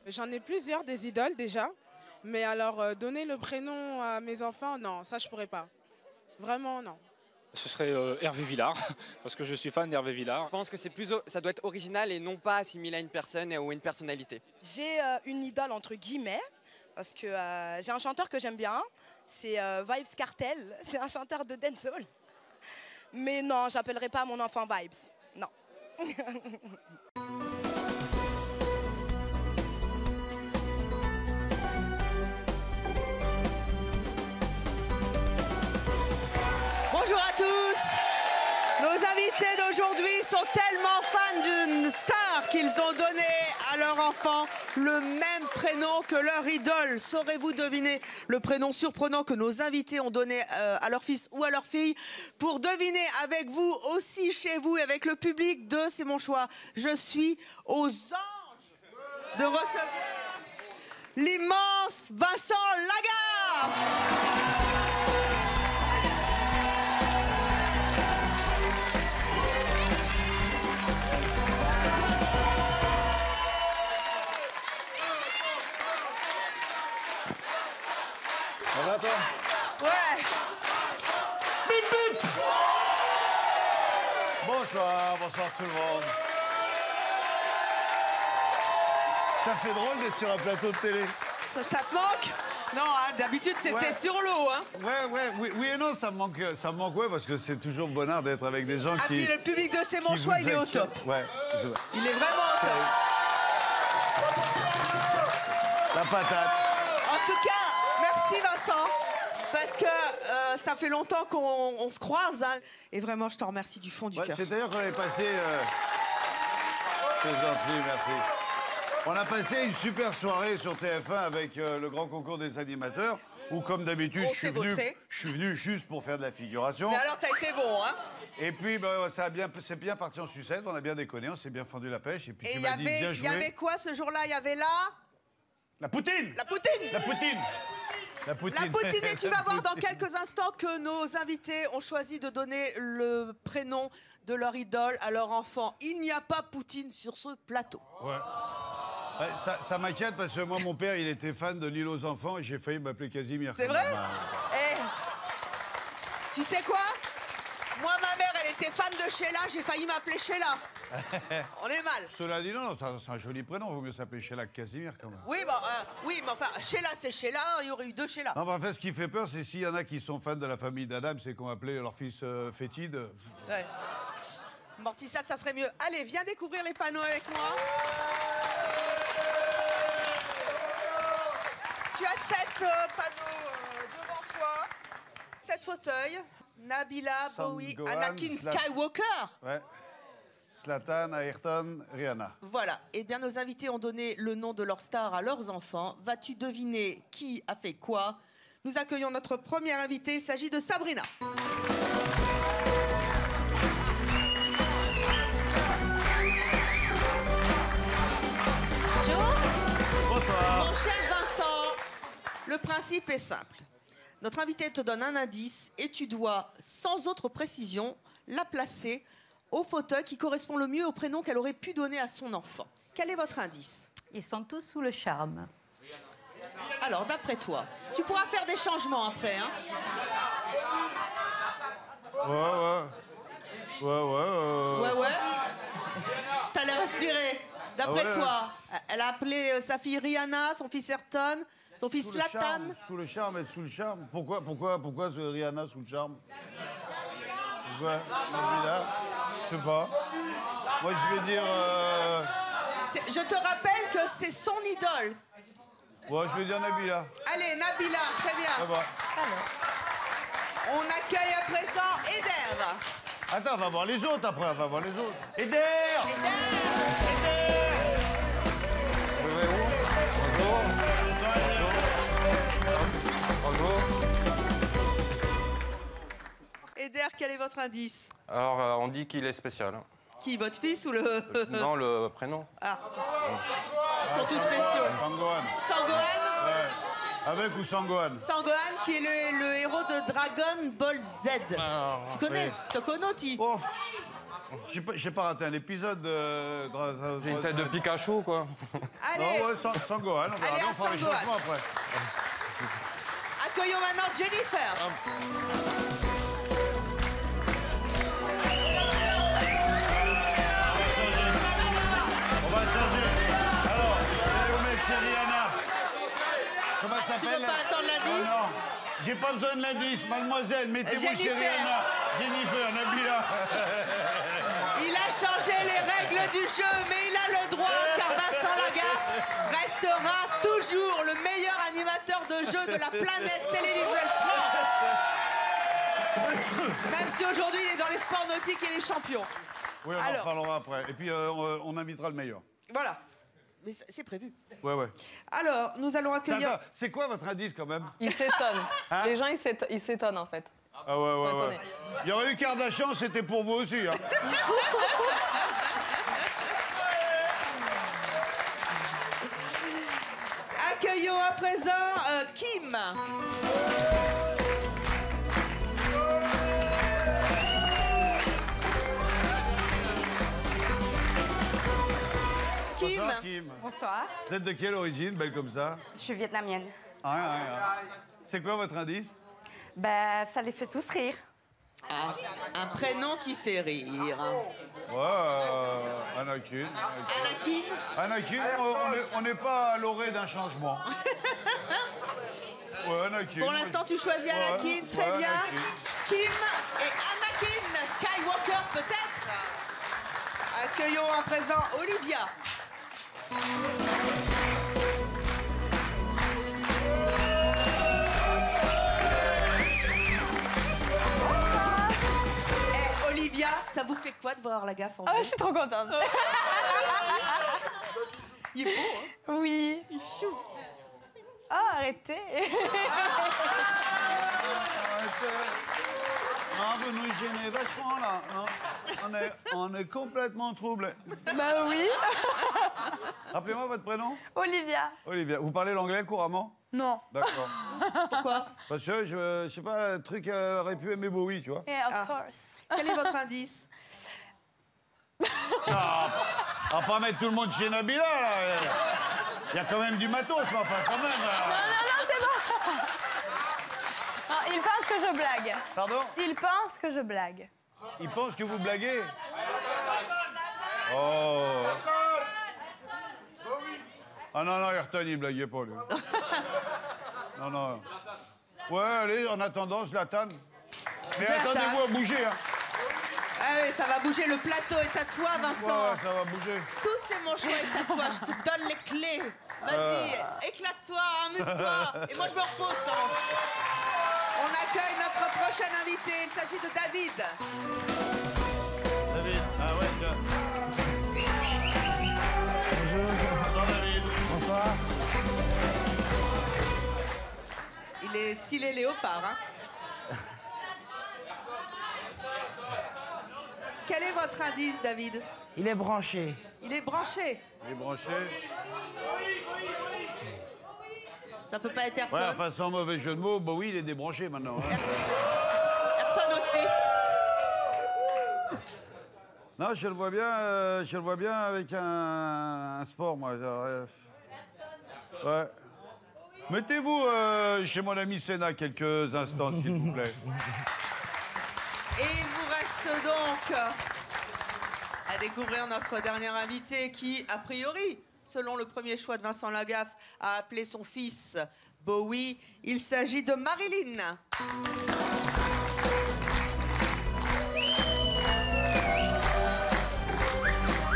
J'en ai plusieurs des idoles déjà. Mais alors, donner le prénom à mes enfants, non, ça je pourrais pas. Vraiment, non. Ce serait Hervé Villard, parce que je suis fan d'Hervé Villard. Je pense que ça doit être original et non pas assimilé à une personne ou à une personnalité. J'ai une idole entre guillemets, parce que j'ai un chanteur que j'aime bien, c'est Vybz Kartel, c'est un chanteur de dancehall. Mais non, j'appellerai pas mon enfant Vybz, non. Bonjour à tous. Nos invités d'aujourd'hui sont tellement fans d'une star qu'ils ont donné à leur enfant le même prénom que leur idole. Saurez-vous deviner le prénom surprenant que nos invités ont donné à leur fils ou à leur fille? Pour deviner avec vous aussi chez vous et avec le public de C'est mon choix, je suis aux anges de recevoir l'immense Vincent Lagaffe. Ça va toi? Ouais. Bip bip. Bonsoir, bonsoir tout le monde. Ça fait drôle d'être sur un plateau de télé. Ça te manque? Non, hein, d'habitude c'était Ouais. sur l'eau. Hein. Ouais, oui et non, ça me manque, ouais, parce que c'est toujours bonheur d'être avec des gens Ah, qui... puis le public de C'est mon qui choix, vous il est au accueillent. top. Ouais, c'est vrai. Il est vraiment au top. La patate. En tout cas, merci Vincent, parce que ça fait longtemps qu'on se croise. Hein, et vraiment, je te remercie du fond du cœur. C'est d'ailleurs qu'on avait passé... C'est gentil, merci. On a passé une super soirée sur TF1 avec le grand concours des animateurs, où comme d'habitude, On je suis venu juste pour faire de la figuration. Mais alors, t'as été bon, hein? Et puis, c'est bien parti en sucette, on a bien déconné, on s'est bien fendu la pêche. Et puis Et tu il m'as dit bien y joué. avait quoi ce jour-là? Il y avait La poutine. la poutine. La poutine. La poutine. La poutine, et tu La vas voir dans poutine. quelques instants que nos invités ont choisi de donner le prénom de leur idole à leur enfant. Il n'y a pas Poutine sur ce plateau. Ouais. Ouais, ça m'inquiète parce que moi, mon père, il était fan de l'île aux enfants et j'ai failli m'appeler Casimir. C'est vrai? Eh, tu sais quoi? Moi, ma mère, elle était fan de Sheila, j'ai failli m'appeler Sheila. On est mal. Cela dit, non, c'est un joli prénom, il vaut mieux s'appeler Sheila que Casimir quand même. Oui, oui, mais enfin, Sheila, c'est Sheila, il y aurait eu deux Sheila. Non, mais en fait, ce qui fait peur, c'est s'il y en a qui sont fans de la famille d'Adam, c'est qu'on va appeler leur fils fétide. Ouais. Mortissa, ça serait mieux. Allez, viens découvrir les panneaux avec moi. Tu as 7 panneaux devant toi, 7 fauteuils. Nabila, Bowie, Sangohan, Anakin Skywalker. Ouais. Zlatan, Ayrton, Rihanna. Voilà. Eh bien, nos invités ont donné le nom de leur star à leurs enfants. Vas-tu deviner qui a fait quoi? Nous accueillons notre première invitée. Il s'agit de Sabrina. Bonsoir. Mon cher Vincent, le principe est simple. Notre invité te donne un indice et tu dois, sans autre précision, la placer au fauteuil qui correspond le mieux au prénom qu'elle aurait pu donner à son enfant. Quel est votre indice? Ils sont tous sous le charme. Alors, d'après toi, tu pourras faire des changements après, hein? Ouais. T'as l'air inspiré. D'après Ah ouais. toi, elle a appelé sa fille Rihanna, son fils Ayrton, son fils Zlatan. Sous le charme, être sous le charme. Pourquoi Rihanna sous le charme? Pourquoi Nabila? Je sais pas. Moi, je vais dire... Je te rappelle que c'est son idole. Ouais, je vais dire Nabila. Allez, Nabila, très bien. Ça va. On accueille à présent Eder. Attends, on va voir les autres après, on va voir les autres. Eder! Bonjour. Eder, quel est votre indice? Alors, on dit qu'il est spécial. Qui, votre fils ou le... Non, le prénom. Ah. Ils sont tous spéciaux. Sangohan. Sangohan. Ouais. Avec ou sans Gohan? Sangohan, qui est le héros de Dragon Ball Z. Ah, Tu connais? oui. Tu connais, Ti? Oh. J'ai pas raté un épisode J'ai une tête de Pikachu, quoi. Allez, ouais, sans Gohan, on verra Allez, bien, on fera les sans Gohan. changements après. accueillons maintenant Jennifer. On va changer. Alors, vous mettez chez Rihanna. Comment ça Tu s'appelle? veux pas attendre l'indice? Non, j'ai pas besoin de l'indice. Mademoiselle, mettez-vous chez Jennifer. Rihanna. Jennifer, Nabila. Il a changé les règles du jeu, mais il a le droit, car Vincent Lagaffe restera toujours le meilleur animateur de jeu de la planète télévisuelle France. Même si aujourd'hui il est dans les sports nautiques et les champions. Oui, on en reparlera après. Et puis, on invitera le meilleur. Voilà. Mais c'est prévu. Ouais. Alors, nous allons accueillir... C'est quoi votre indice, quand même? Ils s'étonnent. Hein? Les gens, ils s'étonnent, en fait. Ah ouais. étonnés. Il y aurait eu Kardashian, c'était pour vous aussi. Hein. Accueillons à présent Kim. Bonsoir, Kim. Bonsoir, Vous êtes de quelle origine, belle comme ça? je suis vietnamienne. Ouais. C'est quoi votre indice? Ben, ça les fait tous rire. Ah, un prénom qui fait rire. Ouais, Anakin. Anakin. On n'est pas à l'orée d'un changement. Ouais, Anakin. Pour l'instant, tu choisis Anakin, très bien. Anakin. Kim et Anakin Skywalker, peut-être. Accueillons à présent Olivia. Eh, Olivia, ça vous fait quoi de voir la gaffe en Ah, vrai? je suis trop contente. Il est beau, hein? Oui. Oh, arrêtez. Non, vous nous gênez vachement, là. Non, on est complètement troublés. Bah oui. Rappelez-moi votre prénom? Olivia. Olivia. Vous parlez l'anglais couramment? Non. D'accord. Pourquoi? Parce que, je sais pas, un truc aurait pu aimer Bowie, tu vois. Yeah, of course. Quel est votre indice? On va pas mettre tout le monde chez Nabila, là. Il y a quand même du matos, mais enfin, quand même. Non, c'est bon. Non, il pense que je blague. Pardon? Il pense que je blague. Il pense que vous blaguez? Oh. Ah non, Ayrton, il blaguait pas, lui. Non. Ouais, allez, en attendant, Zlatan. Mais Zlatan. attendez-vous à bouger, hein. Ah oui, ça va bouger. Le plateau est à toi, Vincent. Ouais, ça va bouger. Tout c'est mon choix est à toi. Je te donne les clés. Vas-y, éclate-toi, amuse-toi. Et moi, je me repose quand même. On accueille notre prochain invité. Il s'agit de David. David, ah ouais, tiens. Bonjour, David. Bonsoir. Il est stylé léopard, hein. Quel est votre indice, David? Il est branché. Il est branché. Il est branché. Ça peut pas être Ayrton. Ouais, enfin, sans mauvais jeu de mots, Bowie, il est débranché maintenant. Hein. Ayrton aussi. Non, je le vois bien avec un sport, moi. Ouais. Mettez-vous chez mon ami Sénat quelques instants, s'il vous plaît. Et il vous reste donc à découvrir notre dernier invité qui, a priori, selon le premier choix de Vincent Lagaffe, a appelé son fils Bowie. Il s'agit de Marilyn.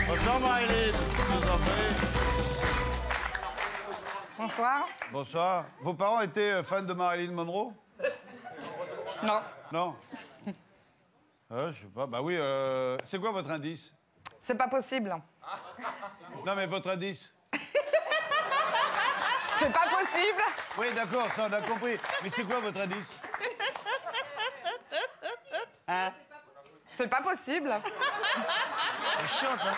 Bonsoir, Marilyn. Je vous en prie. Bonsoir. Bonsoir. Vos parents étaient fans de Marilyn Monroe? Non. Non. Je sais pas. Bah oui, c'est quoi votre indice? C'est pas possible. Non, mais votre indice? C'est pas possible. Oui, d'accord, ça, on a compris. Mais c'est quoi votre indice? Hein? C'est pas possible. C'est chiant, hein?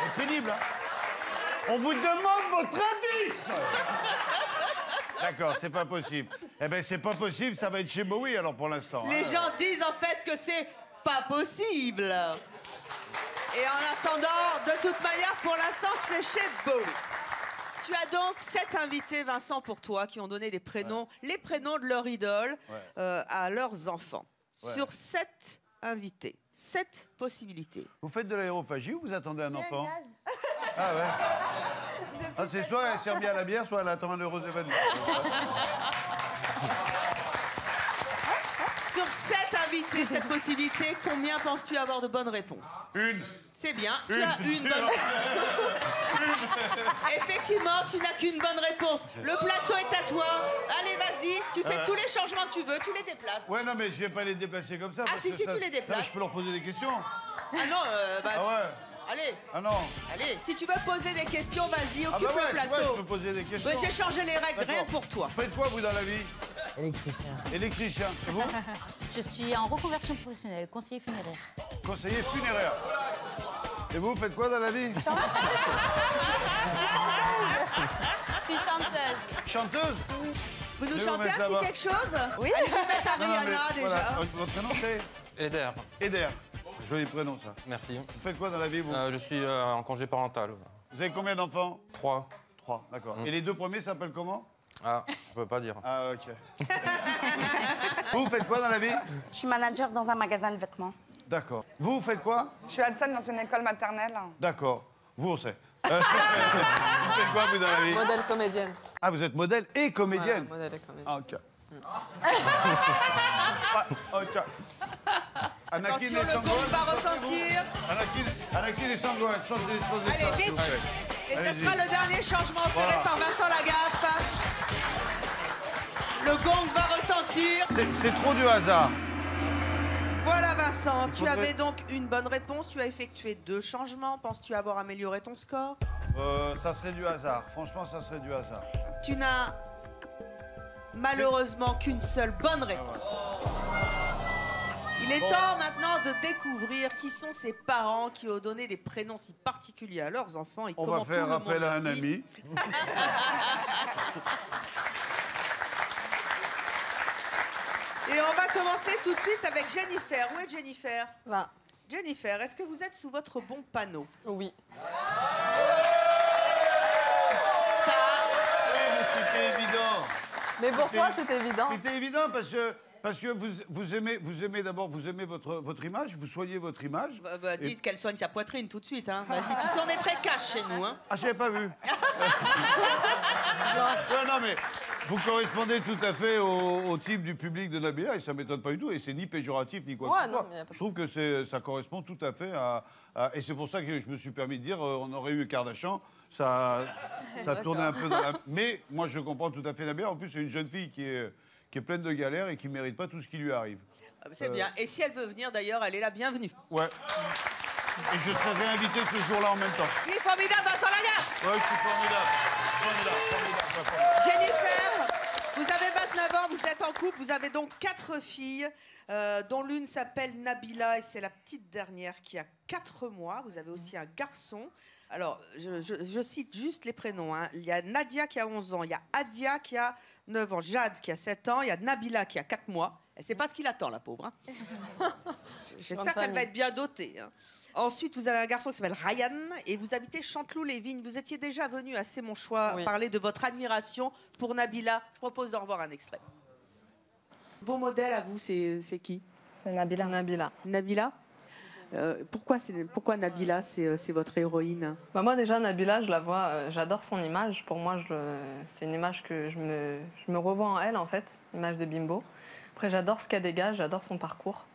C'est pénible, hein? On vous demande votre indice! D'accord, c'est pas possible. Eh ben, c'est pas possible, ça va être chez Bowie, alors, pour l'instant. Les gens disent en fait que c'est pas possible. Et en attendant, de toute manière, pour l'instant, c'est chez Bowie. Tu as donc 7 invités, Vincent, pour toi, qui ont donné des prénoms, les prénoms de leur idole à leurs enfants. Ouais. Sur 7 invités, 7 possibilités. Vous faites de l'aérophagie ou vous attendez un enfant? Ah ouais. Ah, c'est soit elle sert bien à la bière, soit elle attend un heureux événement. Sur 7 invités, cette possibilité, combien penses-tu avoir de bonnes réponses? Une. C'est bien, tu as une bonne réponse. Effectivement, tu n'as qu'une bonne réponse. Le plateau est à toi. Allez, vas-y, tu fais tous les changements que tu veux, tu les déplaces. Ouais, non, mais je vais pas les déplacer comme ça. Ah, parce si, que si, ça- tu les déplaces. Non, mais je peux leur poser des questions. Ah non, Ah ouais. allez, Ah non. allez. Si tu veux poser des questions, vas-y, Ah occupe bah ouais, le tu vois, je plateau. peux poser des questions. J'ai changé les règles, rien D'accord. pour toi. Vous faites quoi, vous, dans la vie? Électricien. Électricien. Et vous? Je suis en reconversion professionnelle, conseiller funéraire. Conseiller funéraire. Et vous faites quoi dans la vie? Je suis chanteuse. Chanteuse? Vous nous Je vais vous chantez mettre un petit là-bas. quelque chose? Oui. Allez vous mettre à Non, non, mais Rihanna, déjà. voilà. Votre prénom, c'est? Eder. Eder. Joli prénom, ça. Merci. Vous faites quoi dans la vie, vous? Je suis en congé parental. Vous avez combien d'enfants? 3. 3, d'accord. Et les 2 premiers s'appellent comment? Ah, je peux pas dire. Ah, ok. Vous faites quoi dans la vie? Je suis manager dans un magasin de vêtements. D'accord. Vous faites quoi? Je suis Hudson dans une école maternelle. D'accord. Vous, on sait. Vous faites quoi, vous, dans la vie? Modèle comédienne. Ah, vous êtes modèle et comédienne? Voilà, modèle et comédienne. Ah, ok. Ok. Attention, le gong va retentir. Anakin et Sangouin, changez de Allez, place, vite. s'il vous plaît. Et ce Allez-y. sera le dernier changement opéré Voilà. par Vincent Lagaffe. Le gong va retentir. C'est trop du hasard. Voilà Vincent, tu faudrait- avais donc une bonne réponse, tu as effectué 2 changements. Penses-tu avoir amélioré ton score? Ça serait du hasard. Franchement, ça serait du hasard. Tu n'as malheureusement qu'une seule bonne réponse. Il est temps maintenant de découvrir qui sont ces parents qui ont donné des prénoms si particuliers à leurs enfants et On comment va faire tout le appel monde à un vit. ami. Et on va commencer tout de suite avec Jennifer. Où est Jennifer? Là. Jennifer, est-ce que vous êtes sous votre bon panneau? Oui. Ça, Oui, mais c'était évident. Mais pourquoi c'est évident? C'était évident parce que vous aimez d'abord votre image, vous soignez votre image. dites qu'elle soigne sa poitrine tout de suite. Hein. Vas-y, tu sais, on est très cash chez nous. Hein. Ah, je n'avais pas vu. non, mais vous correspondez tout à fait au type du public de Nabila et ça ne m'étonne pas du tout. Et c'est ni péjoratif ni quoi que ce soit. mais y a pas de- Je trouve que ça correspond tout à fait et c'est pour ça que je me suis permis de dire on aurait eu Kardashian, ça tournait un peu dans la... Mais moi, je comprends tout à fait Nabila. En plus, c'est une jeune fille qui est pleine de galères et qui ne mérite pas tout ce qui lui arrive. C'est bien. Et si elle veut venir, d'ailleurs, elle est la bienvenue. Ouais. Et je serai réinvité ce jour-là en même temps. Il est formidable, Vincent Lagaffe. Ouais, je suis formidable. Formidable. Jennifer, vous avez 29 ans, vous êtes en couple, vous avez donc 4 filles, dont l'une s'appelle Nabila et c'est la petite dernière qui a 4 mois. Vous avez aussi un garçon. Alors, je cite juste les prénoms. Hein. Il y a Nadia qui a 11 ans, il y a Adia qui a 9 ans, Jade qui a 7 ans, il y a Nabila qui a 4 mois. Elle ne sait pas ce qu'il attend, la pauvre. Hein. J'espère qu'elle va être bien dotée. Hein. Ensuite, vous avez un garçon qui s'appelle Ryan et vous habitez Chanteloup-les-Vignes. Vous étiez déjà venu à C'est mon choix parler de votre admiration pour Nabila. Je propose d'en revoir un extrait. Vos modèles à vous, c'est qui? C'est Nabila. Nabila. Nabila pourquoi Nabila, c'est votre héroïne? Bah moi déjà Nabila, je la vois, j'adore son image. Pour moi, c'est une image que je me revois en elle en fait, l'image de Bimbo. Après, j'adore ce qu'elle dégage, j'adore son parcours.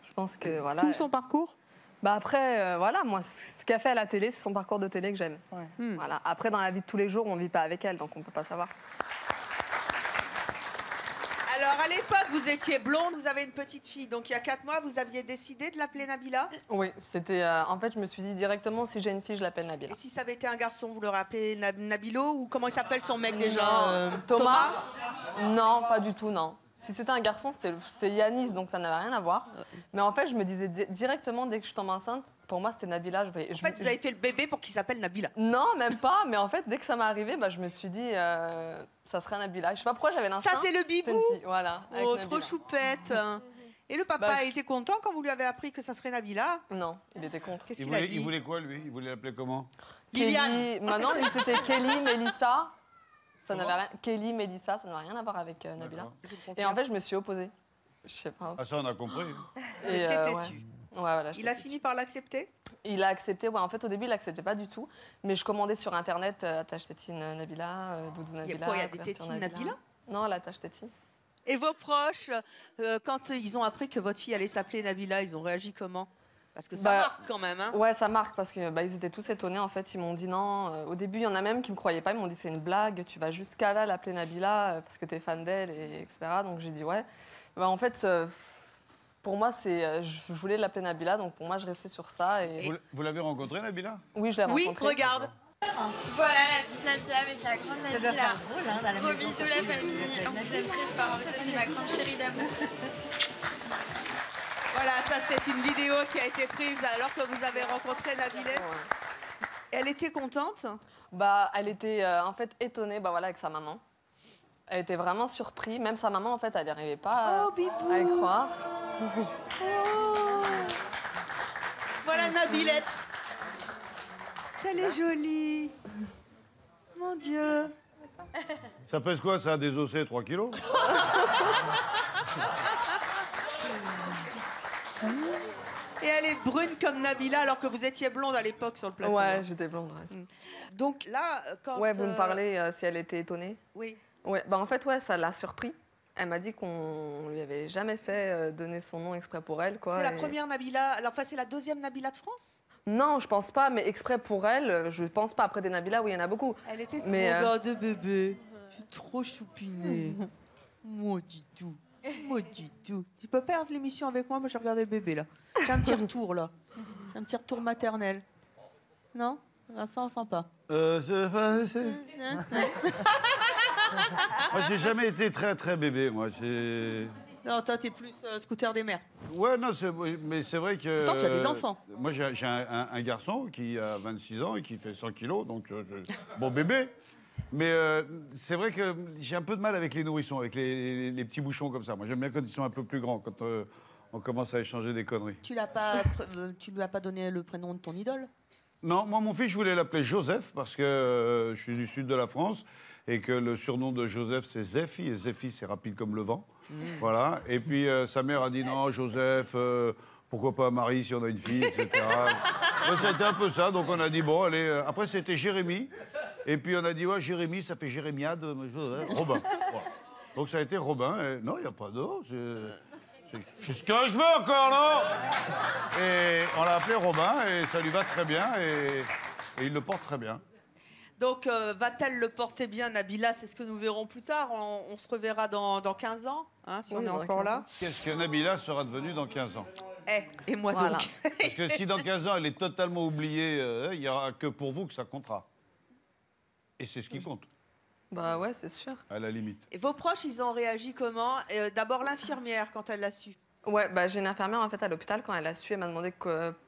Je pense que voilà. Tout son parcours? Bah après, voilà, moi, ce qu'elle fait à la télé, c'est son parcours de télé que j'aime. Ouais. Voilà. Après, dans la vie de tous les jours, on vit pas avec elle, donc on peut pas savoir. Alors, à l'époque, vous étiez blonde, vous avez une petite fille. Donc, il y a 4 mois, vous aviez décidé de l'appeler Nabila? Oui, c'était. En fait, je me suis dit directement, si j'ai une fille, je l'appelle Nabila. Et si ça avait été un garçon, vous l'aurez appelé Nabilo? Ou comment il s'appelle son mec déjà? Non, Thomas? Non, pas du tout, non. Si c'était un garçon, c'était Yanis, donc ça n'avait rien à voir. Mais en fait, je me disais directement, dès que je tombe enceinte, pour moi, c'était Nabila. En fait, vous avez fait le bébé pour qu'il s'appelle Nabila? Non, même pas. Mais en fait, dès que ça m'est arrivé, bah, je me suis dit, ça serait Nabila. Je sais pas pourquoi j'avais l'instinct. Ça, c'est le bibou? Voilà. avec Oh, Nabila. trop choupette. Et le papa, il était content quand vous lui avez appris que ça serait Nabila? Non, il était contre. Qu'est-ce qu'il a dit? Il voulait quoi, lui? Il voulait l'appeler comment? Kelly. Maintenant, c'était Kelly, Mélissa. Ça n'avait rien. Kelly, Mélissa, ça n'avait rien à voir avec Nabila. Et en fait, je me suis opposée. Je sais pas. Ah, ça, on a compris. Vous étiez têtu. Ouais, voilà, Il a fini par l'accepter? Il a accepté, ouais. En fait, au début, il l'acceptait pas du tout. Mais je commandais sur Internet attache tétine Nabila, doudou Nabila. Il y a des tétines Nabila? Non, l'attache tétine. Et vos proches, quand ils ont appris que votre fille allait s'appeler Nabila, ils ont réagi comment? Parce que ça marque quand même, hein? Ouais, ça marque parce que ils étaient tous étonnés. En fait, ils m'ont dit non. Au début, il y en a même qui me croyaient pas. Ils m'ont dit c'est une blague. Tu vas jusqu'à là l'appeler Nabila parce que tu es fan d'elle, etc. Donc j'ai dit ouais. En fait, pour moi, je voulais l'appeler Nabila. Donc pour moi, je restais sur ça. Et... Vous l'avez rencontrée, Nabila? Oui, je l'ai rencontrée. Oui, regarde. Voilà la petite Nabila avec la grande Nabila. Ça doit faire drôle, hein, dans la Gros maison. bisous la famille. On vous aime très fort. Ça, c'est ma grande chérie d'amour. Voilà, ça c'est une vidéo qui a été prise alors que vous avez rencontré Nabila. Elle était contente? Elle était en fait étonnée voilà, avec sa maman. Elle était vraiment surprise. Même sa maman, en fait, elle n'arrivait pas à y croire. Oh. Voilà Nabilette. Elle est jolie. Mon Dieu. Ça pèse quoi, ça? Des OC 3 kilos? Et elle est brune comme Nabila alors que vous étiez blonde à l'époque sur le plateau. Ouais, j'étais blonde. Ouais. Donc là, quand... Ouais, vous me parlez si elle était étonnée. Oui. Ouais, en fait, ouais, ça l'a surpris. Elle m'a dit qu'on lui avait jamais fait donner son nom exprès pour elle, quoi. C'est la première Nabila. Alors, enfin, c'est la deuxième Nabila de France? Non, je pense pas, mais exprès pour elle, je pense pas. Après des Nabila, oui, il y en a beaucoup. Elle était mais, de bébé. Je suis trop choupinée. Moi, dis tout. Moi, dis tout. Tu peux faire l'émission avec moi? Moi, j'ai regardé le bébé, là. J'ai un petit retour, là. Un petit retour maternel. Non? Vincent, on sent pas. Moi, j'ai jamais été très, très bébé, moi. Non, toi, t'es plus scooter des mers. Ouais, non, mais c'est vrai que... Pourtant, tu as des enfants. Moi, j'ai un garçon qui a 26 ans et qui fait 100 kilos, donc bon bébé. Mais c'est vrai que j'ai un peu de mal avec les nourrissons, avec les petits bouchons comme ça. Moi, j'aime bien quand ils sont un peu plus grands, quand on commence à échanger des conneries. Tu lui as pas donné le prénom de ton idole? Non, moi, mon fils, je voulais l'appeler Joseph parce que je suis du sud de la France et que le surnom de Joseph, c'est Zephy. Et Zephy, c'est rapide comme le vent. Voilà. Et puis, sa mère a dit non, Joseph, pourquoi pas Marie si on a une fille, etc. C'était un peu ça. Donc, on a dit bon, allez. Après, c'était Jérémy. Et puis, on a dit ouais, Jérémy, ça fait Jérémiade. Robin. Voilà. Donc, ça a été Robin. Et non, il n'y a pas d'eau. C'est ce que je veux encore, non? Et on l'a appelé Robin et ça lui va très bien et il le porte très bien. Donc, va-t-elle le porter bien, Nabila? C'est ce que nous verrons plus tard. On se reverra dans 15 ans, hein, si on est encore là. Qu'est-ce que Nabila sera devenue dans 15 ans? Et moi donc. Parce que si dans 15 ans, elle est totalement oubliée, il n'y aura que pour vous que ça comptera. Et c'est ce qui compte. Bah ouais, c'est sûr. À la limite. Et vos proches, ils ont réagi comment? D'abord l'infirmière, quand elle l'a su. Ouais, j'ai une infirmière en fait à l'hôpital. Quand elle a su, elle m'a demandé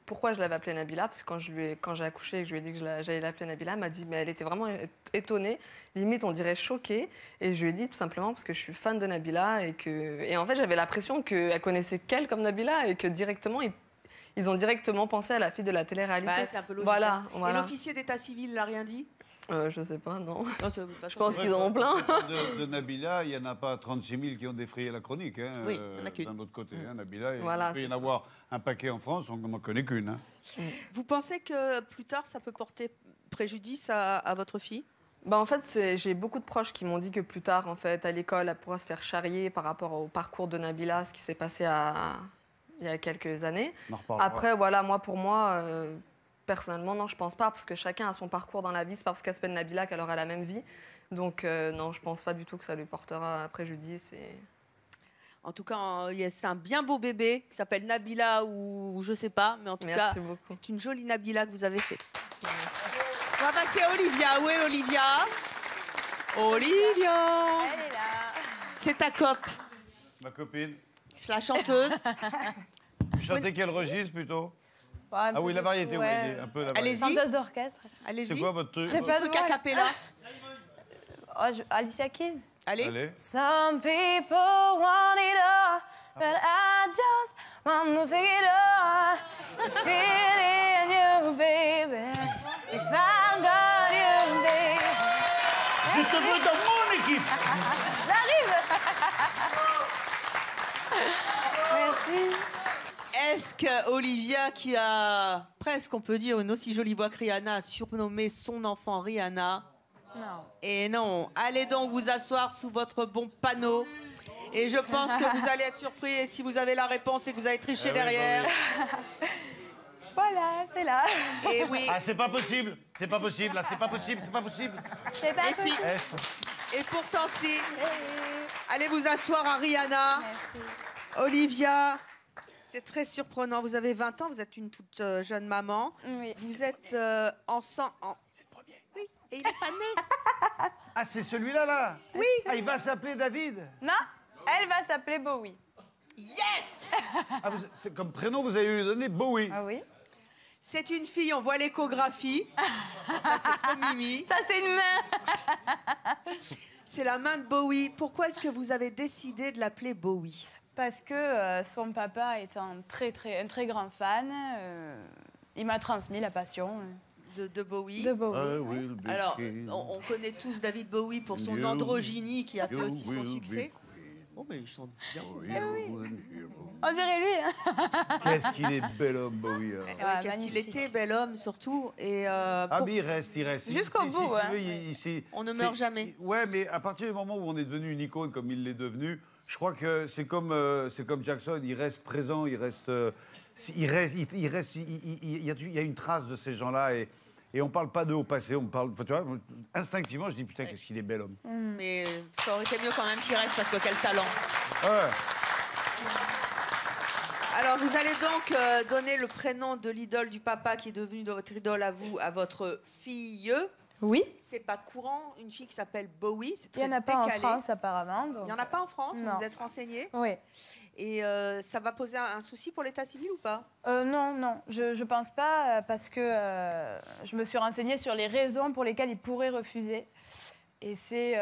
pourquoi je l'avais appelée Nabila. Parce que quand j'ai accouché et que je lui ai dit que j'allais l'appeler Nabila, elle m'a dit, mais elle était vraiment étonnée, limite on dirait choquée. Et je lui ai dit tout simplement parce que je suis fan de Nabila et en fait j'avais l'impression qu'elle connaissait qu'elle comme Nabila et que directement ils ont directement pensé à la fille de la télé-réalité. Bah, c'est un peu logique. Voilà. Et l'officier d'état civil l'a rien dit? Je sais pas, non. Je pense qu'ils en ont plein. De Nabila, il n'y en a pas 36 000 qui ont défrayé la chronique. Hein, oui, il n'y en a qu'une. D'un autre côté, hein, Nabila, voilà, il peut y en avoir un paquet en France, on n'en connaît qu'une. Hein. Vous pensez que plus tard, ça peut porter préjudice à votre fille? En fait, j'ai beaucoup de proches qui m'ont dit que plus tard, en fait, à l'école, elle pourra se faire charrier par rapport au parcours de Nabila, ce qui s'est passé il y a quelques années. Après, voilà, pour moi... personnellement, non, je pense pas, parce que chacun a son parcours dans la vie. C'est pas parce qu'elle s'appelle Nabila qu'elle aura la même vie. Donc, non, je pense pas du tout que ça lui portera préjudice. En tout cas, c'est un bien beau bébé qui s'appelle Nabila ou je sais pas. Mais en tout cas, c'est une jolie Nabila que vous avez fait. On va passer à Olivia. Où est Olivia? Olivia! Elle est là. C'est ta cop. Ma copine. C'est la chanteuse. Vous chantez quel registre plutôt? Ah oui, la variété, ouais. Oui, un peu la variété. Allez-y. Chanteuse d'orchestre. Allez-y. C'est quoi votre truc? J'ai pas de truc a cappella. Alicia Keys. Allez. Allez. Some people want it all, but I don't want to figure it all. The feeling you, baby. If I got you, baby. Je te veux dans mon équipe. J'arrive. Merci. Est-ce que Olivia, qui a presque, on peut dire, une aussi jolie voix que Rihanna, a surnommé son enfant Rihanna? Non. Et non. Allez donc vous asseoir sous votre bon panneau. Et je pense que vous allez être surpris. Et si vous avez la réponse et que vous avez triché derrière... Voilà, c'est là. Et oui. Ah, c'est pas possible. C'est pas possible, là. C'est pas possible, c'est pas possible. C'est pas Et si. possible. Et pourtant, si. Allez vous asseoir à Rihanna. Olivia, c'est très surprenant. Vous avez 20 ans, vous êtes une toute jeune maman. Oui. Vous êtes enceinte... C'est le premier. Oui, et il est pas né. Ah, c'est celui-là, là. Oui. Ah, il va s'appeler David. Non, elle va s'appeler Bowie. Yes. Ah, comme prénom, vous allez lui donner Bowie. Ah oui. C'est une fille, on voit l'échographie. Ça, c'est trop mimi. Ça, c'est une main. C'est la main de Bowie. Pourquoi est-ce que vous avez décidé de l'appeler Bowie? Parce que son papa est un très grand fan. Il m'a transmis la passion. De Bowie. De Bowie. Alors, on connaît tous David Bowie pour son androgynie qui a fait aussi son succès. Oh, mais il chante bien. On dirait lui. Hein. Qu'est-ce qu'il est bel homme, Bowie. Qu'est-ce qu'il était bel homme, surtout. Et, Ah, mais il reste. Jusqu'au bout, si tu hein. veux, on ne meurt jamais. Ouais, mais à partir du moment où on est devenu une icône comme il l'est devenu, je crois que c'est comme Jackson, il reste présent, il y a une trace de ces gens-là et on parle pas d'eux au passé, on parle, tu vois, instinctivement je dis putain qu'est-ce qu'il est bel homme. Mais ça aurait été mieux quand même qu'il reste parce que quel talent. Ouais. Alors vous allez donc donner le prénom de l'idole du papa qui est devenu votre idole à vous, à votre fille. Oui. C'est pas courant, une fille qui s'appelle Bowie, c'est très Il n'y en a pas en décalé. France apparemment. Il n'y en a pas en France, Non. vous vous êtes renseigné? Oui. Et ça va poser un souci pour l'état civil ou pas? Non, je pense pas parce que je me suis renseignée sur les raisons pour lesquelles il pourrait refuser. Et c'est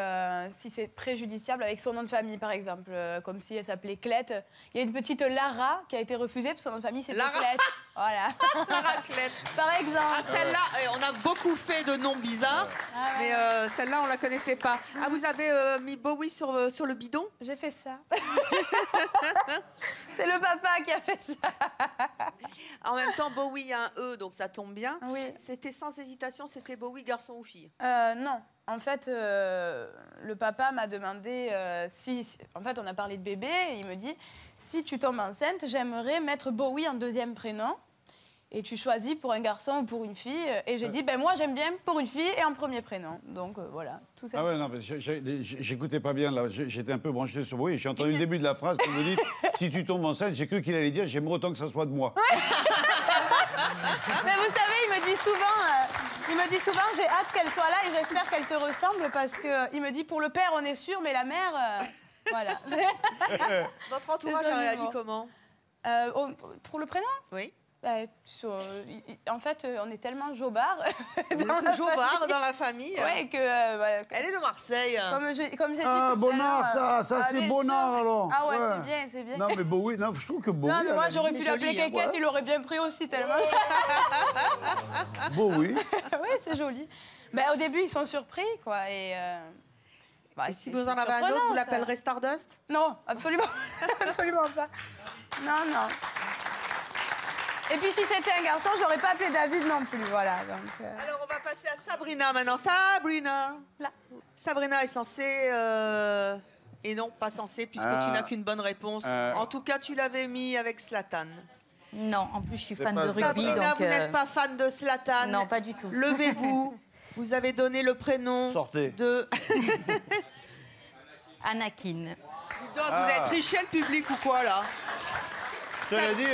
si c'est préjudiciable avec son nom de famille, par exemple, comme si elle s'appelait Clette. Il y a une petite Lara qui a été refusée parce que son nom de famille c'était Clette. Voilà. Lara Clette. Par exemple. Ah, celle-là, on a beaucoup fait de noms bizarres, mais celle-là, on la connaissait pas. Ah, vous avez mis Bowie sur le bidon? J'ai fait ça. C'est le papa qui a fait ça. En même temps, Bowie, il y a un E, donc ça tombe bien. Oui. C'était sans hésitation, c'était Bowie, garçon ou fille? Non. En fait, le papa m'a demandé en fait, on a parlé de bébé et il me dit si tu tombes enceinte, j'aimerais mettre Bowie en deuxième prénom et tu choisis pour un garçon ou pour une fille. Et j'ai dit ben moi j'aime bien pour une fille et en premier prénom. Donc voilà, tout ça. Ah ouais, non, mais j'écoutais pas bien là. J'étais un peu branché sur Bowie. J'ai entendu le début de la phrase quand vous dites si tu tombes enceinte, j'ai cru qu'il allait dire j'aimerais autant que ça soit de moi. Mais vous savez, il me dit souvent, j'ai hâte qu'elle soit là et j'espère qu'elle te ressemble parce que il me dit pour le père on est sûr, mais la mère, voilà. Votre entourage a réagi comment? Pour le prénom? Oui. En fait, on est tellement jobards. Jobards dans la famille. Oui, que. Elle est de Marseille. Comme j'ai dit. Ah, Bonnard, ça c'est Bonnard alors. Ah ouais, c'est bien. Non, mais Bowie, non, je trouve que Bowie. Non, mais moi j'aurais pu l'appeler Kékette, il aurait bien pris aussi tellement. Bowie. Oui, c'est joli. Ben, au début, ils sont surpris, quoi. Et si vous en avez un autre, vous l'appellerez Stardust? Non, absolument, absolument pas. Non. Et puis si c'était un garçon, je l'aurais pas appelé David non plus, voilà. Donc, Alors on va passer à Sabrina maintenant. Sabrina. Là. Sabrina est censée et non pas censée puisque tu n'as qu'une bonne réponse. En tout cas, tu l'avais mis avec Zlatan. Non, en plus je suis fan de rugby. Sabrina, donc, vous n'êtes pas fan de Zlatan. Non, pas du tout. Levez-vous. Vous avez donné le prénom de Anakin. Donc vous avez triché le public ou quoi là? Cela dit,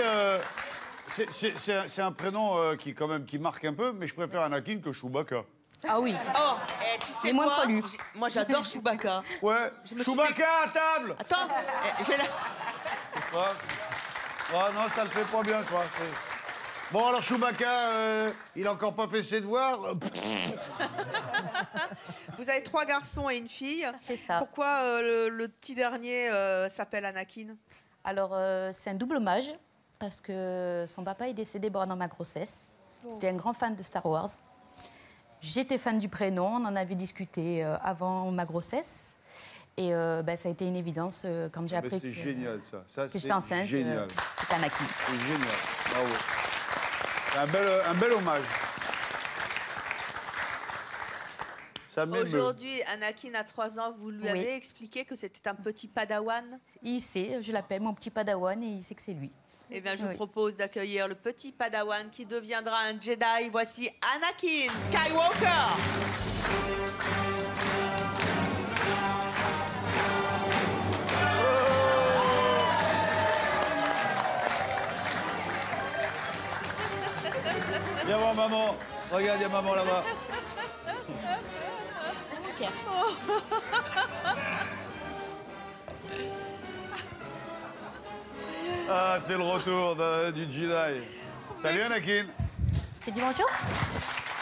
c'est un prénom qui marque un peu, mais je préfère Anakin que Chewbacca. Ah oui. Oh, tu sais moins quoi? pollu. Moi j'adore Chewbacca. Ouais. Chewbacca à table. Attends, j'ai la... Oh non, ça le fait pas bien, quoi. Bon, alors Chewbacca, il a encore pas fait ses devoirs. Vous avez 3 garçons et une fille. C'est ça. Pourquoi le petit dernier s'appelle Anakin? Alors, c'est un double hommage parce que son papa est décédé pendant ma grossesse. C'était un grand fan de Star Wars. J'étais fan du prénom, on en avait discuté avant ma grossesse. Et ça a été une évidence quand j'ai appris C'est génial, ça. que j'étais enceinte. Génial. C'est Anakin. C'est génial. Bravo. C'est un bel hommage. Ça m'émeut. Aujourd'hui, Anakin a 3 ans. Vous lui Oui. avez expliqué que c'était un petit padawan? Il sait, je l'appelle mon petit padawan et il sait que c'est lui. Eh bien, je vous Oui. propose d'accueillir le petit padawan qui deviendra un Jedi. Voici Anakin Skywalker. Viens voir maman. Regarde, il y a maman là-bas. Ah, c'est le retour du Jedi. Salut Anakin. Tu dis bonjour?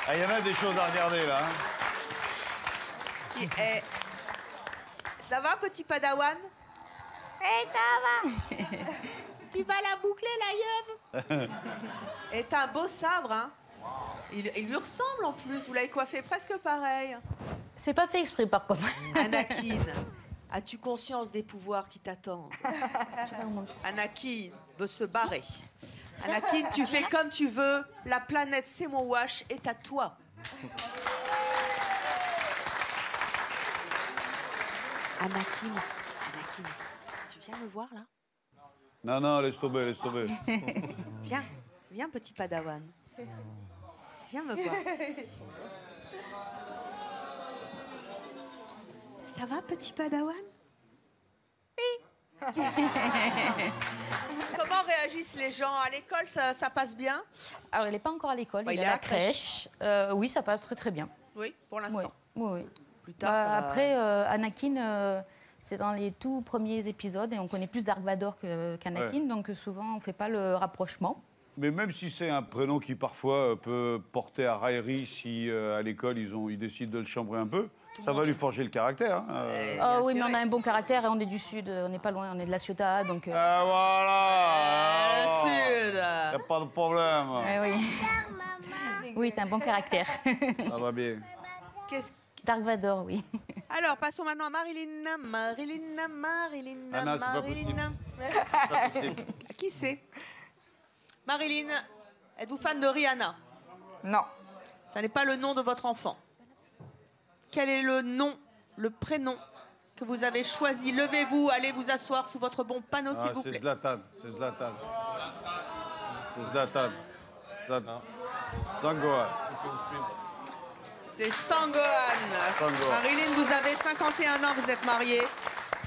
Ah, il y en a des choses à regarder là. Ça va, petit padawan? Hey, ça va? Tu vas la boucler, la yeuve? Et t'as un beau sabre, hein? Il lui ressemble en plus. Vous l'avez coiffé presque pareil. C'est pas fait exprès par contre. Anakin, as-tu conscience des pouvoirs qui t'attendent? Anakin veut se barrer. Anakin, tu fais comme tu veux. La planète C'est Mon Wash est à toi. Anakin, tu viens me voir là? Non, non, laisse tomber, laisse tomber. Viens, petit padawan. Viens me voir. Ça va, petit padawan? Oui. Comment réagissent les gens? À l'école, ça passe bien? Alors, il n'est pas encore à l'école, Ouais, il est à la crèche. Oui, ça passe très très bien. Oui, pour l'instant. Oui. Plus tard, ça va- Après, Anakin, c'est dans les tout premiers épisodes et on connaît plus Dark Vador qu'Anakin, Ouais. donc souvent on ne fait pas le rapprochement. Mais même si c'est un prénom qui parfois peut porter à raillerie si à l'école ils décident de le chambrer un peu, ça va lui forger le caractère. Hein. Ah oui, mais on a un bon caractère et on est du Sud, on n'est pas loin, on est de la Ciotat, donc... Ah voilà. Le Sud. Y a pas de problème. Oui. Oui, t'as un bon caractère. Ça va bien. Dark Vador, oui. Alors, passons maintenant à Marilyn. Marilyn. Ah non, c'est pas possible. Pas possible. Qui c'est? Marilyn, êtes-vous fan de Rihanna? Non. Ça n'est pas le nom de votre enfant. Quel est le nom, le prénom que vous avez choisi? Levez-vous, allez vous asseoir sous votre bon panneau, s'il vous C'est plaît. Zlatan. C'est Zlatan. C'est Zlatan. Zlatan. Zangoa. C'est Sangohan. Sangohan. Marilyn, vous avez 51 ans, vous êtes mariée.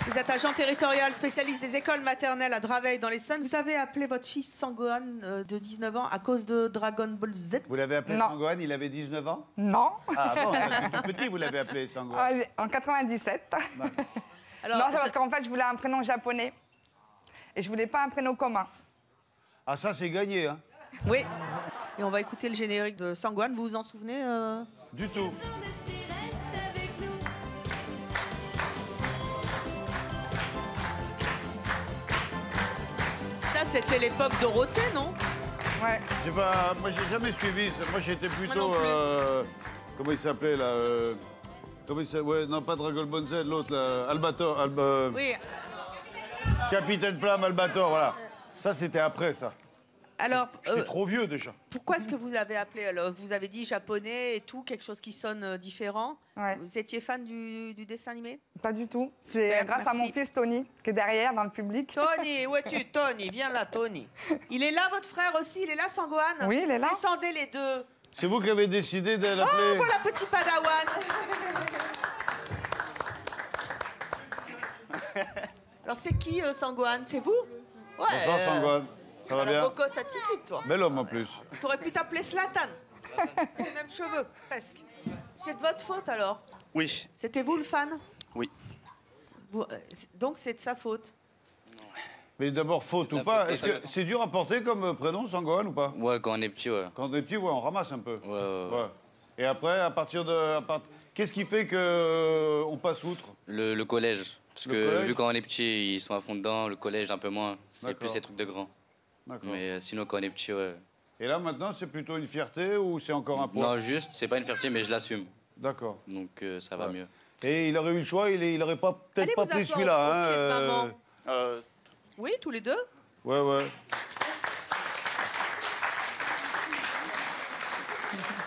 Vous êtes agent territorial, spécialiste des écoles maternelles à Draveil dans l'Essonne. Vous avez appelé votre fils Sangohan de 19 ans à cause de Dragon Ball Z. Vous l'avez appelé Non. Sangohan, il avait 19 ans? Non. Ah bon, c'est tout petit, vous l'avez appelé Sangohan. En 97. Alors, non, c'est parce qu'en fait, je voulais un prénom japonais. Et je voulais pas un prénom commun. Ah ça, c'est gagné, hein? Oui. Et on va écouter le générique de Sangohan. Vous vous en souvenez Du tout. Ça, c'était l'époque Dorothée, non? Ouais. Moi, j'ai jamais suivi. Moi, j'étais plutôt. non plus. Comment il s'appelait, là comment il s'appelait? Ouais, non, pas Dragon Ball Z, l'autre, là. Albator. Oui. Capitaine Flamme, Albator, voilà. Ça, c'était après, ça. Alors, J'étais trop vieux, déjà. pourquoi est-ce que vous l'avez appelé? Alors, vous avez dit japonais et tout, quelque chose qui sonne différent. Ouais. Vous étiez fan du dessin animé? Pas du tout. C'est Super, grâce à merci. mon fils Tony, qui est derrière, dans le public. Tony, où es-tu, Tony? Viens là, Tony. Il est là, votre frère aussi? Il est là, Sangohan? Oui, il est là. Descendez les deux. C'est vous qui avez décidé de Oh, l'appeler. voilà, petit padawan. Alors, c'est qui, Sangohan? C'est vous? Ouais. Bonsoir, Sangohan. Ça va t'as la bien? bocosse attitude, toi. Bel homme, en plus. T'aurais pu t'appeler Zlatan. Les mêmes cheveux, presque. C'est de votre faute, alors? Oui. C'était vous, le fan? Oui. Donc, c'est de sa faute. Mais d'abord, faute ou pas, est-ce que c'est dur à porter comme prénom, Sangohan, ou pas? Ouais, quand on est petit, ouais. Quand on est petit, ouais, on ramasse un peu. Ouais. Et après, à partir de... Qu'est-ce qui fait qu'on passe outre? Le collège. Parce que vu quand on est petit, ils sont à fond dedans, le collège un peu moins. C'est plus les trucs de grands. Mais sinon, quand on est petit, ouais. Et là, maintenant, c'est plutôt une fierté ou c'est encore un poids? Non, juste, c'est pas une fierté, mais je l'assume. D'accord. Donc ça va mieux. Et il aurait eu le choix, il aurait peut-être pas pris celui-là. Hein, Oui, tous les deux. Ouais, ouais.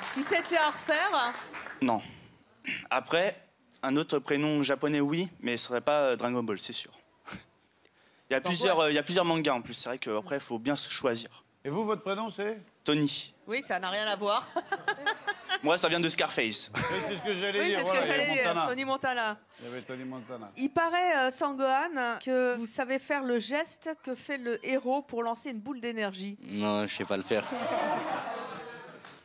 Si c'était à refaire, Non. Après, un autre prénom japonais, oui, mais ce serait pas Dragon Ball, c'est sûr. Il y a plusieurs mangas en plus, c'est vrai qu'après, il faut bien se choisir. Et vous, votre prénom, c'est? Tony. oui, ça n'a rien à voir. Moi, ça vient de Scarface. Oui, c'est ce que j'allais Oui, dire. c'est ce que j'allais dire, Tony Montana. Il y avait Tony Montana. Il paraît, Sangohan, que vous savez faire le geste que fait le héros pour lancer une boule d'énergie. Non, je sais pas le faire.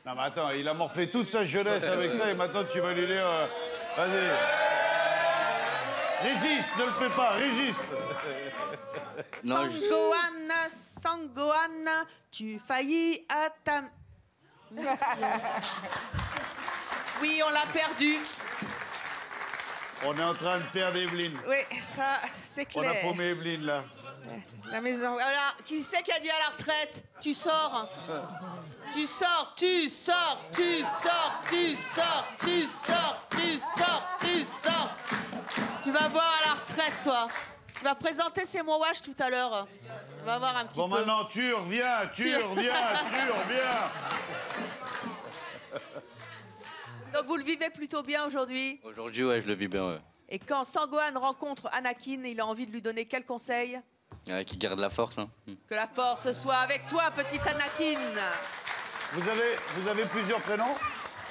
Non, mais attends, il a morflé toute sa jeunesse avec ça et maintenant tu vas lui dire... Vas-y. Résiste, ne le fais pas, résiste. Sangohan, tu faillis à ta... Oui, on l'a perdu. On est en train de perdre Evelyne. Oui, ça, c'est clair. On a paumé Evelyne, là. La maison... Voilà, qui c'est qui a dit à la retraite? Tu sors. Tu sors, tu sors, tu sors, tu sors, tu sors, tu sors, tu sors. Tu vas voir à la retraite, toi. Tu vas présenter ces Wash tout à l'heure. Tu vas voir un petit peu. Bon, maintenant, tu reviens, tu reviens. Donc, vous le vivez plutôt bien aujourd'hui? Aujourd'hui, ouais, je le vis bien, ouais. Et quand Sangohan rencontre Anakin, il a envie de lui donner quel conseil? Qui garde la force, hein. Que la force soit avec toi, petit Anakin. Vous avez plusieurs prénoms?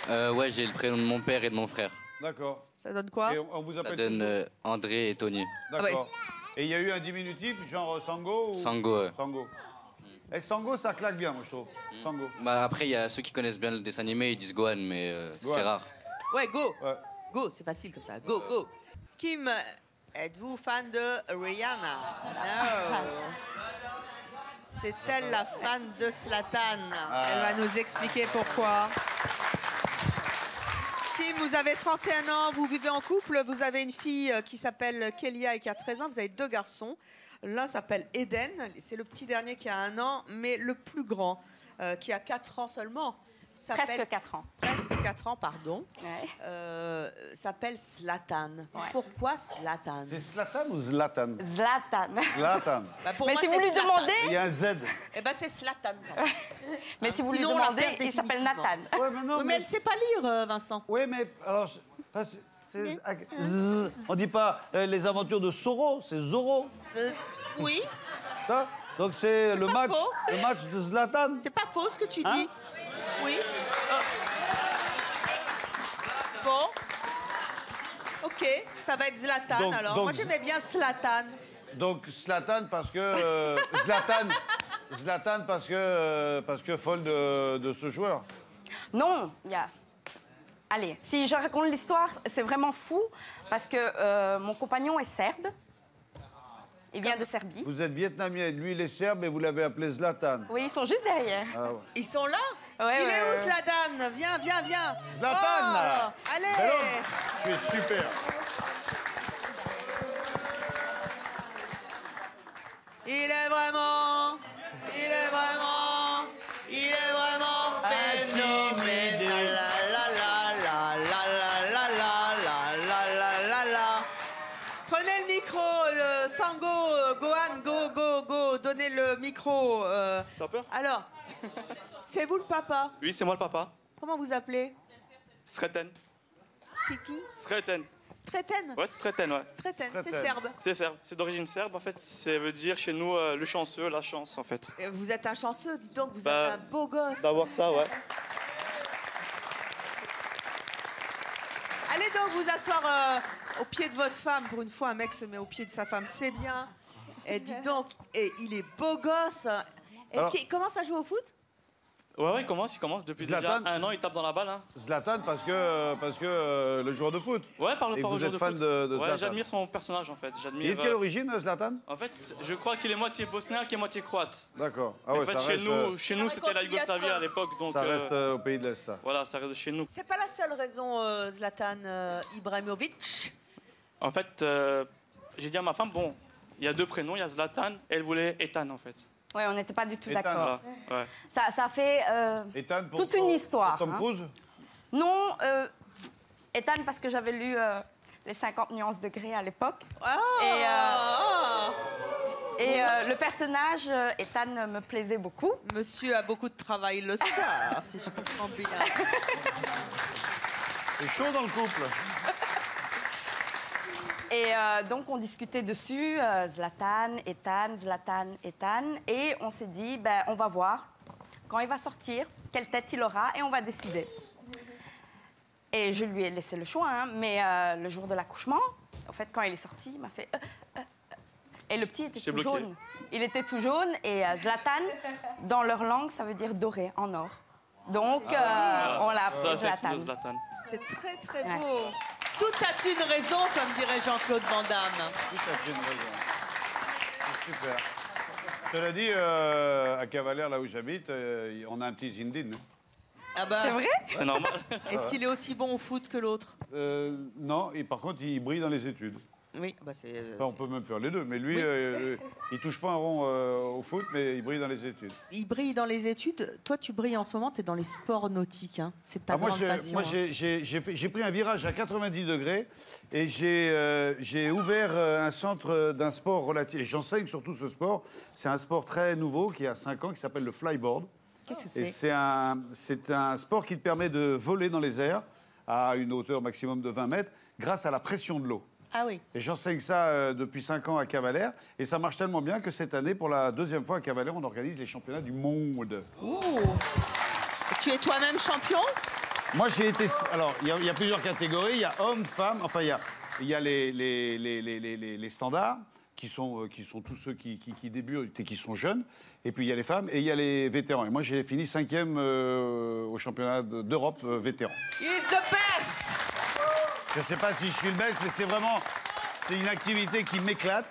Ouais, j'ai le prénom de mon père et de mon frère. D'accord. Ça donne quoi? Et on vous appelle Ça donne André et Tony. D'accord. Et il y a eu un diminutif, genre Sango ou... Sango, ouais. Sango. Et Sango, ça claque bien, moi, je trouve. Sango. Bah, après, il y a ceux qui connaissent bien le dessin animé, ils disent Gohan, mais c'est rare. Ouais, go. Ouais. Go, c'est facile comme ça. Go, go. Kim, êtes-vous fan de Rihanna? Non. C'est elle la fan de Zlatan. Elle va nous expliquer pourquoi. Kim, vous avez 31 ans, vous vivez en couple, vous avez une fille qui s'appelle Kélia et qui a 13 ans, vous avez 2 garçons. L'un s'appelle Eden, c'est le petit dernier qui a 1 an, mais le plus grand, qui a 4 ans seulement, Presque 4 ans. Presque 4 ans, pardon. Ouais. S'appelle Zlatan. Ouais. Pourquoi Zlatan? C'est Zlatan ou Zlatan? Zlatan. Zlatan. Bah pour Mais moi, si vous c'est lui Zlatan. demandez... Il y a un Z. Eh ben c'est Zlatan. Mais si vous Sinon, lui on la demandez, perd il s'appelle définitivement. Nathan. Ouais, mais non, Oui, mais elle sait pas lire, Vincent. Oui, mais alors, on dit pas les aventures de Zorro, c'est Zorro. Oui. Ça. Donc c'est le match de Zlatan. C'est pas faux ce que tu dis. Hein? Oui. Bon. Ok, ça va être Zlatan Donc- alors. donc- Moi j'aimais bien Zlatan. Donc Zlatan parce que Zlatan parce que folle de ce joueur. Non, il y a... Allez, si je raconte l'histoire, c'est vraiment fou parce que mon compagnon est serbe. Il vient de Serbie. Vous êtes vietnamienne, lui il est serbe et vous l'avez appelé Zlatan. Oui, ils sont juste derrière. Ah ouais. Ils sont là? Ouais, Il ouais, est où ouais. Zlatan? Viens, viens, viens. Zlatan Oh, allez. Ben non, tu es super. Il est vraiment phénoménal. La la la la la la la la la la la. Prenez le micro, Sango, Gohan, go. Donnez le micro. T'as peur? Alors, c'est vous le papa? Oui, c'est moi le papa. Comment vous appelez? Streten. Kiki? Streten. Streten? Ouais, Streten, ouais. Streten, c'est serbe. C'est serbe. C'est d'origine serbe, en fait. Ça veut dire chez nous le chanceux, la chance, en fait. Vous êtes un chanceux, dites donc, vous Bah, êtes un beau gosse. D'avoir ça, ouais. Allez donc vous asseoir au pied de votre femme. Pour une fois, un mec se met au pied de sa femme, c'est bien. Et dites donc, et il est beau gosse. Alors- Qu'il commence à jouer au foot? Ouais, il commence depuis Zlatan, déjà 1 an, il tape dans la balle. Hein. Zlatan parce que le joueur de foot. Ouais, par le Et joueur vous de êtes fan foot. de Ouais, Zlatan. j'admire son personnage en fait. Il est de quelle origine, Zlatan? En fait, je crois qu'il est moitié bosnien et moitié croate. D'accord. Ah En ouais, fait, ça reste, chez nous c'était la Yougoslavie à l'époque. Donc, ça reste au pays de l'Est, ça. Voilà, ça reste chez nous. C'est pas la seule raison, Zlatan Ibrahimovic. En fait, j'ai dit à ma femme, bon, il y a 2 prénoms, il y a Zlatan, elle voulait Ethan en fait. Ouais, on n'était pas du tout Ethan, d'accord. Voilà, ouais. Ça fait Ethan pour toute une histoire. Tom hein. Cruise? Non, Ethan parce que j'avais lu les 50 nuances de Grey à l'époque. Et le personnage, Ethan, me plaisait beaucoup. Monsieur a beaucoup de travail le soir, si je comprends bien. C'est chaud dans le couple. Et donc, on discutait dessus, Zlatan, Ethan, Zlatan, Ethan. Et on s'est dit, ben, on va voir quand il va sortir, quelle tête il aura, et on va décider. Et je lui ai laissé le choix, hein, mais le jour de l'accouchement, en fait, quand il est sorti, il m'a fait... Et le petit était tout jaune. Il était tout jaune, et Zlatan, dans leur langue, ça veut dire doré, en or. Donc, on l'a appelé Zlatan. C'est très, très beau. Tout a une raison, comme dirait Jean-Claude Van Damme. Tout a une raison. C'est super. Cela dit, à Cavalère, là où j'habite, on a un petit Zindine. Ah bah, c'est vrai? C'est normal. Est-ce qu'il est aussi bon au foot que l'autre? Non, et par contre, il brille dans les études. Oui, bah c'est... Enfin, on peut même faire les deux, mais lui, Oui. il touche pas un rond au foot, mais il brille dans les études. Il brille dans les études. Toi, tu brilles en ce moment, tu es dans les sports nautiques. Hein. C'est ta moi, grande passion. Moi, j'ai pris un virage à 90 degrés et j'ai ouvert un centre d'un sport relatif. Et j'enseigne surtout ce sport. C'est un sport très nouveau qui a 5 ans, qui s'appelle le flyboard. Qu'est-ce que Et c'est? c'est un sport qui te permet de voler dans les airs à une hauteur maximum de 20 mètres grâce à la pression de l'eau. Ah oui. Et j'enseigne ça depuis 5 ans à Cavalère. Et ça marche tellement bien que cette année, pour la 2e fois à Cavalère, on organise les championnats du monde. Ouh. Tu es toi-même champion? Moi, j'ai été... Alors, il y a plusieurs catégories. Il y a hommes, femmes. Enfin, il y a les standards, qui sont tous ceux qui débutent et qui sont jeunes. Et puis, il y a les femmes et il y a les vétérans. Et moi, j'ai fini 5e au championnat d'Europe vétéran. He's the best! Je ne sais pas si je suis le best, mais c'est une activité qui m'éclate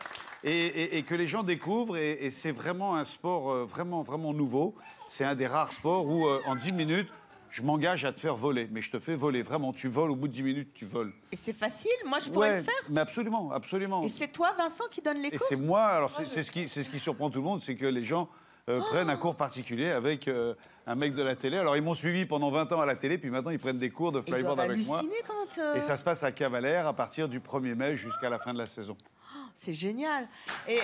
et que les gens découvrent. Et c'est vraiment un sport vraiment nouveau. C'est un des rares sports où, en 10 minutes, je m'engage à te faire voler. Mais je te fais voler, vraiment. Tu voles, au bout de 10 minutes, tu voles. Et c'est facile, moi je pourrais le faire. Mais absolument, absolument. Et c'est toi, Vincent, qui donne les cours? Et c'est moi, alors c'est ce qui surprend tout le monde, c'est que les gens prennent un cours particulier avec un mec de la télé. Alors ils m'ont suivi pendant 20 ans à la télé, puis maintenant ils prennent des cours de flyboard avec moi. Quand Et ça se passe à Cavalère à partir du 1er mai jusqu'à la fin de la saison. C'est génial. Et...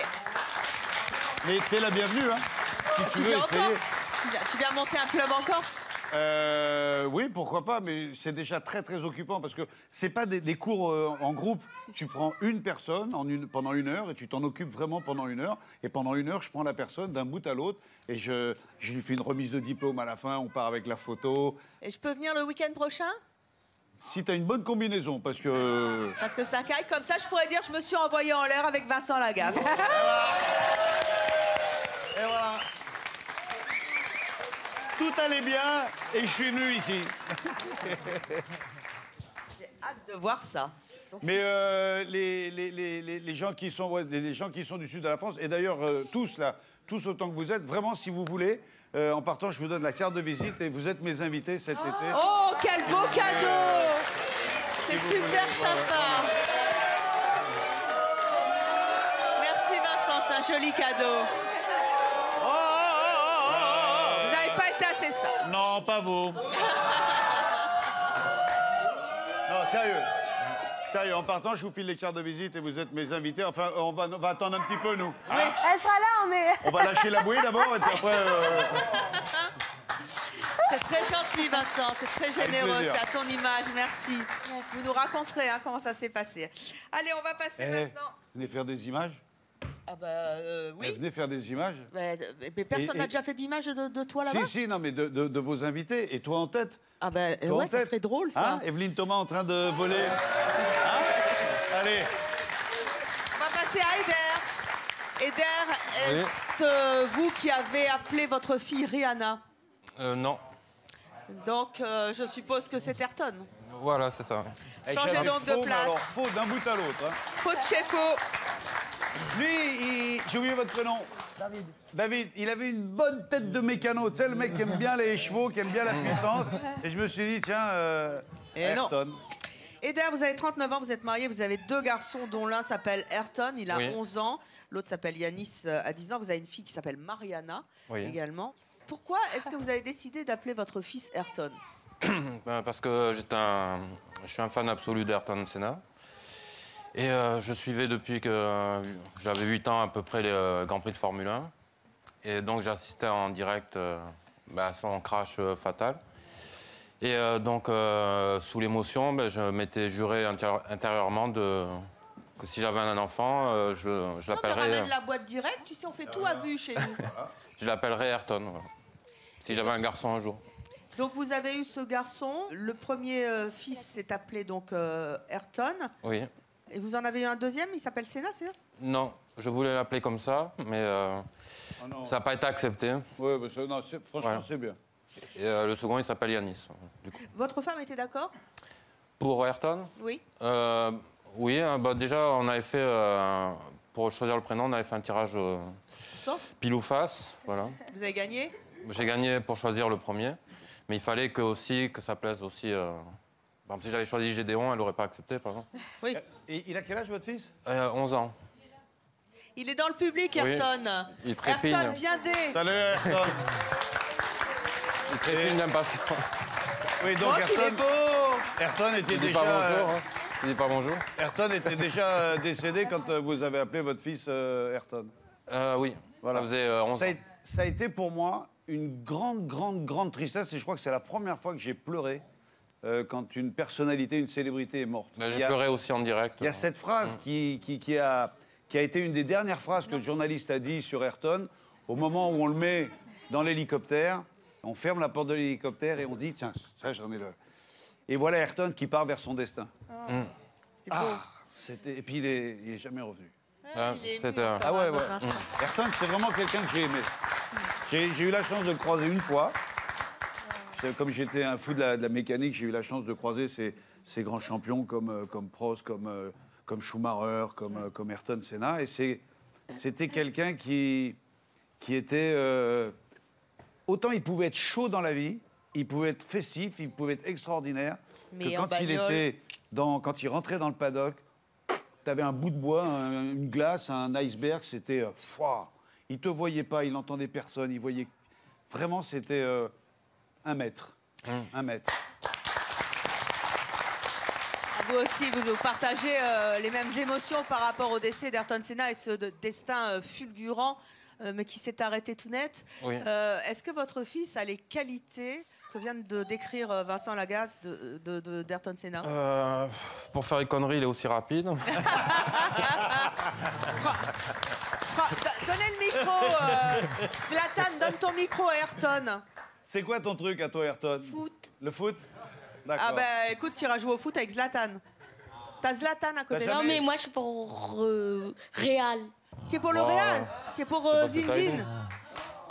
Mais t'es la bienvenue, hein, si tu veux viens en essayer. Corse? Tu viens monter un club en Corse? Oui, pourquoi pas, mais c'est déjà très occupant parce que c'est pas des cours en groupe. Tu prends une personne pendant 1 heure et tu t'en occupes vraiment pendant 1 heure. Et pendant 1 heure, je prends la personne d'un bout à l'autre et je lui fais une remise de diplôme à la fin. On part avec la photo. Et je peux venir le week-end prochain? Si t'as une bonne combinaison, parce que... Parce que ça caille, comme ça je pourrais dire je me suis envoyé en l'air avec Vincent Lagaffe. Et voilà. Tout allait bien et je suis venu ici. J'ai hâte de voir ça. Donc, mais les gens qui sont les gens qui sont du sud de la France, et d'ailleurs tous autant que vous êtes, vraiment si vous voulez, en partant je vous donne la carte de visite et vous êtes mes invités cet été. Oh, quel beau cadeau! C'est super sympa. Merci Vincent, c'est un joli cadeau. Vous n'avez pas été assez ça. Non, pas vous. Non, sérieux. Sérieux, en partant, je vous file les cartes de visite et vous êtes mes invités. Enfin, on va attendre un petit peu, nous. Oui. Elle sera là, mais... On va lâcher la bouée d'abord et puis après... C'est très gentil, Vincent. C'est très généreux. plaisir. C'est à ton image. Merci. Vous nous raconterez comment ça s'est passé. Allez, on va passer maintenant... Venez faire des images. Ah bah oui. Venez faire des images. Mais personne n'a déjà fait d'image de toi là-bas? Si, non, mais de vos invités. Et toi en tête. Ah ben ouais, ça serait drôle, ça. Hein, Evelyne Thomas en train de voler. Hein? Allez. On va passer à Eder. Eder, est-ce vous qui avez appelé votre fille Rihanna? Non. Donc, je suppose que c'est Ayrton. Voilà, c'est ça. Changez donc de place. Alors, faux d'un bout à l'autre. Hein. Faux de chez faux. Lui, j'ai oublié votre prénom. David. David, il avait une bonne tête de mécano. Tu sais, le mec qui aime bien les chevaux, qui aime bien la puissance. Et je me suis dit, tiens, Ayrton. Eder, vous avez 39 ans, vous êtes marié, vous avez 2 garçons, dont l'un s'appelle Ayrton, il a 11 ans. L'autre s'appelle Yanis, à 10 ans. Vous avez une fille qui s'appelle Mariana, également. Pourquoi est-ce que vous avez décidé d'appeler votre fils Ayrton? Parce que je suis un fan absolu d'Ayrton Senna. Et je suivais depuis que j'avais 8 ans à peu près les Grands Prix de Formule 1. Et donc j'assistais en direct à son crash fatal. Et donc sous l'émotion, je m'étais juré intérieurement que si j'avais un enfant, je l'appellerais... On ramène la boîte directe, tu sais, on fait tout à vue chez nous. Je l'appellerais Ayrton, voilà. Si j'avais un garçon un jour. Donc vous avez eu ce garçon, le premier fils s'est appelé donc Ayrton. Oui. Et vous en avez eu un deuxième, il s'appelle Senna, c'est ça? Non, je voulais l'appeler comme ça, mais ça n'a pas été accepté. Oui, franchement, c'est bien. Et le second, il s'appelle Yanis. Du coup. Votre femme était d'accord? Pour Ayrton? Oui. Oui, déjà, on avait fait, pour choisir le prénom, on avait fait un tirage pile ou face. Voilà. Vous avez gagné? J'ai gagné pour choisir le premier, mais il fallait que ça plaise aussi. Par exemple, si j'avais choisi Gédéon, elle n'aurait pas accepté, par exemple. Oui. Et il a quel âge, votre fils? 11 ans. Il est dans le public, Ayrton. Oui. Il trépigne. Ayrton, viens dès. Salut, Ayrton. Il trépigne d'impatience. Oui, donc qu'il est beau. Ayrton était Il dit déjà... pas bonjour. Il dit pas bonjour. Ayrton était déjà décédé quand vous avez appelé votre fils Ayrton. Oui, voilà. Ça faisait 11 ans. Ça a été pour moi une grande tristesse et je crois que c'est la première fois que j'ai pleuré quand une personnalité, une célébrité est morte. J'ai pleuré aussi en direct. Il y a cette phrase qui a été une des dernières phrases que le journaliste a dit sur Ayrton au moment où on le met dans l'hélicoptère, on ferme la porte de l'hélicoptère et on dit tiens, ça j'en ai le... Et voilà Ayrton qui part vers son destin. C'était beau. Et puis il est jamais revenu. Ah ouais. Ayrton, c'est vraiment quelqu'un que j'ai aimé. J'ai eu la chance de le croiser une fois. Comme j'étais un fou de la mécanique, j'ai eu la chance de croiser ces grands champions comme Prost, comme Schumacher, comme Ayrton Senna. Et c'était quelqu'un qui était... autant il pouvait être chaud dans la vie, il pouvait être festif, il pouvait être extraordinaire, mais quand il rentrait dans le paddock, t'avais un bout de bois, une glace, un iceberg, c'était... il te voyait pas, il n'entendait personne, il voyait... Vraiment, c'était un maître. Un maître. Vous aussi, vous partagez les mêmes émotions par rapport au décès d'Ayrton Senna et ce destin fulgurant, mais qui s'est arrêté tout net. Oui. Est-ce que votre fils a les qualités que vient de décrire Vincent Lagaffe d'Ayrton Senna? Pour faire une connerie, il est aussi rapide. Donnez le micro, Zlatan, donne ton micro à Ayrton. C'est quoi ton truc à toi, Ayrton? Foot. Le foot? D'accord. Ah ben écoute, tu iras jouer au foot avec Zlatan. T'as Zlatan à côté de toi. Non mais moi je suis pour Real. Tu es pour le Real? Tu es pour Zinedine?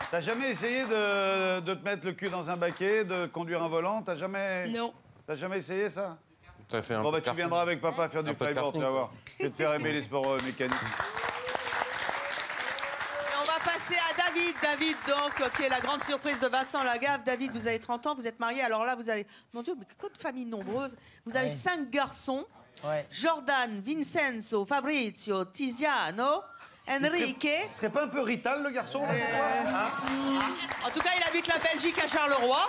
T'as jamais essayé de te mettre le cul dans un baquet, de conduire un volant? T'as jamais... Non. T'as jamais essayé ça? T'as fait un Bon peu bah de tu karting. viendras avec papa faire du Un peu de flyboard, tu karting. vas voir. Je vais te faire aimer les sports mécaniques. Et on va passer à David. David, donc, qui est la grande surprise de Vincent Lagaffe. David, vous avez 30 ans, vous êtes marié. Alors là, vous avez... Mon Dieu, mais quelle famille nombreuse. Vous avez 5 garçons. Ouais. Jordan, Vincenzo, Fabrizio, Tiziano, Enrique. Ce serait pas un peu Rital, le garçon En tout cas, il habite la Belgique à Charleroi.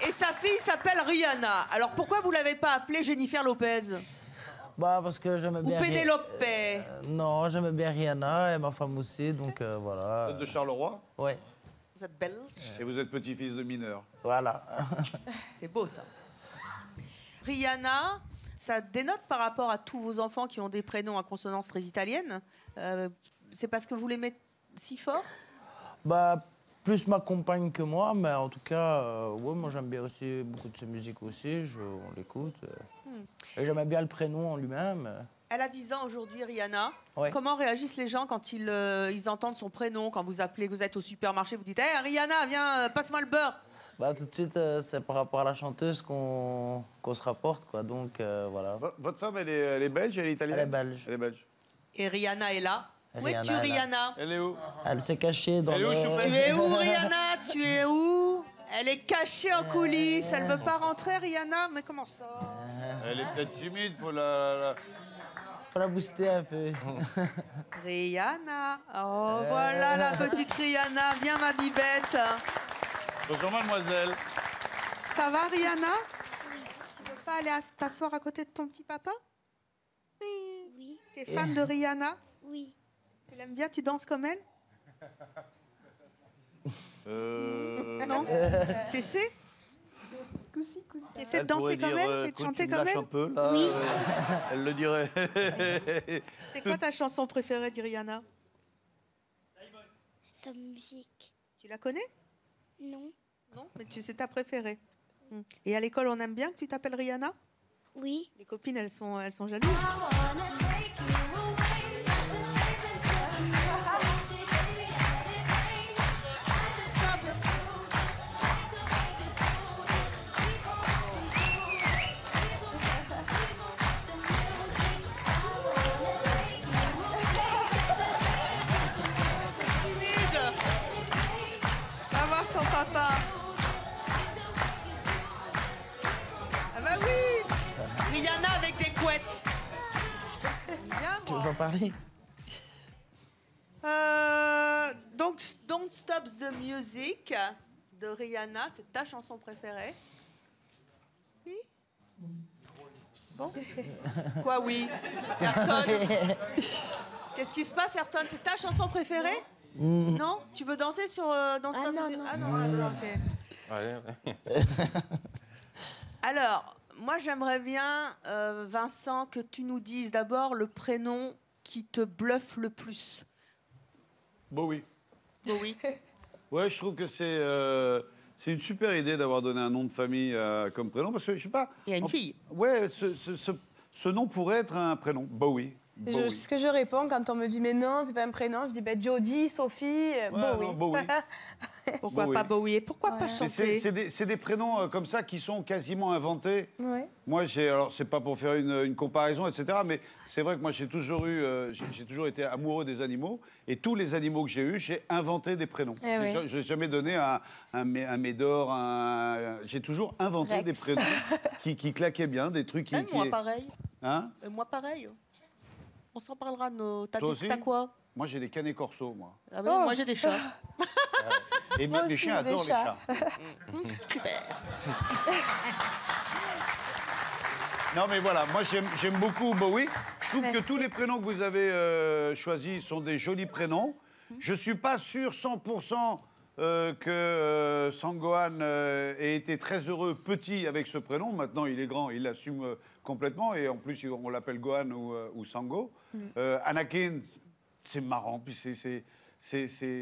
Et sa fille s'appelle Rihanna. Alors pourquoi vous l'avez pas appelée Jennifer Lopez? Bah parce que j'aimais Ou bien... Pénélope? Non, j'aimais bien Rihanna et ma femme aussi, donc voilà. Vous êtes de Charleroi? Ouais, Vous êtes belge? Et vous êtes petit-fils de mineur. voilà. C'est beau ça. Rihanna, ça dénote par rapport à tous vos enfants qui ont des prénoms à consonance très italienne. C'est parce que vous l'aimez si fort? Bah plus ma compagne que moi, mais en tout cas, ouais, moi j'aime bien aussi beaucoup de sa musique aussi, on l'écoute. Et j'aimais bien le prénom en lui-même. Elle a 10 ans aujourd'hui, Rihanna. Ouais. Comment réagissent les gens quand ils entendent son prénom, quand vous appelez, vous êtes au supermarché, vous dites hey, Rihanna, viens, passe-moi le beurre. Bah, tout de suite, c'est par rapport à la chanteuse qu'on se rapporte, quoi. Donc, voilà. Votre femme, elle est belge, elle est italienne? Elle est belge. Elle est belge. Et Rihanna est là. Où Rihanna es-tu, est là. Rihanna? Elle est où? Elle s'est cachée dans le... Tu es où, Rihanna? Tu es où? Elle est cachée en coulisses. Elle veut pas rentrer, Rihanna? Mais comment ça? Elle est peut-être timide, faut la... Faut la booster un peu. Rihanna. Oh, voilà la petite Rihanna. Viens, ma bibette. Bonjour, mademoiselle. Ça va, Rihanna? Tu veux pas aller t'asseoir à côté de ton petit papa? Oui. T'es fan de Rihanna? Oui. Tu l'aimes bien? Tu danses comme elle? Non? T'essaies? T'essaies de danser comme elle et de chanter comme elle? Un peu, là, Oui. Elle le dirait. C'est quoi ta chanson préférée de Rihanna? Stop musique. Tu la connais? Non. Non, mais c'est ta préférée. Et à l'école, on aime bien que tu t'appelles Rihanna? Oui. Les copines, elles sont jalouses. Va voir ton papa. Ah bah oui, Rihanna avec des couettes. Bien, Tu veux pas parler? Donc, Don't Stop the Music de Rihanna, c'est ta chanson préférée? Oui. Bon. Quoi, oui? Ayrton? Qu'est-ce qui se passe, Ayrton? C'est ta chanson préférée? Non? Tu veux danser sur Don't Stop the Music? Ah non, d'accord, ok. Alors, moi, j'aimerais bien, Vincent, que tu nous dises d'abord le prénom qui te bluffe le plus. Bowie. Bowie. Ouais, je trouve que c'est une super idée d'avoir donné un nom de famille comme prénom, parce que, je sais pas... Il y a une fille. Ouais, ce nom pourrait être un prénom, Bowie. Bowie. Ce que je réponds quand on me dit mais non, c'est pas un prénom, je dis ben Jodie, Sophie, Bowie. non, Bowie. Pourquoi Bowie. pas Bowie? Et pourquoi pas Mais chanter? c'est des prénoms comme ça qui sont quasiment inventés. Ouais. Moi, alors c'est pas pour faire une comparaison, etc. Mais c'est vrai que moi, j'ai toujours été amoureux des animaux. Et tous les animaux que j'ai eus, j'ai inventé des prénoms. Eh oui. Je n'ai jamais donné un Médor, j'ai toujours inventé Rex. des prénoms qui claquaient bien, des trucs qui... Moi, pareil. Hein? Moi, pareil. On s'en parlera de nos... T'as Toi aussi? quoi? Moi, j'ai des canets corso, moi. Ah oui, moi, j'ai des chats. Et Moi mes aussi, chiens j'ai des adorent les chats. chats. Super. Non, mais voilà, moi j'aime beaucoup Bowie. Je trouve que tous les prénoms que vous avez choisis sont des jolis prénoms. Je ne suis pas sûr 100% que Sangohan ait été très heureux petit avec ce prénom. Maintenant, il est grand, il l'assume complètement. Et en plus, on l'appelle Gohan ou Sango. Anakin, c'est marrant. Puis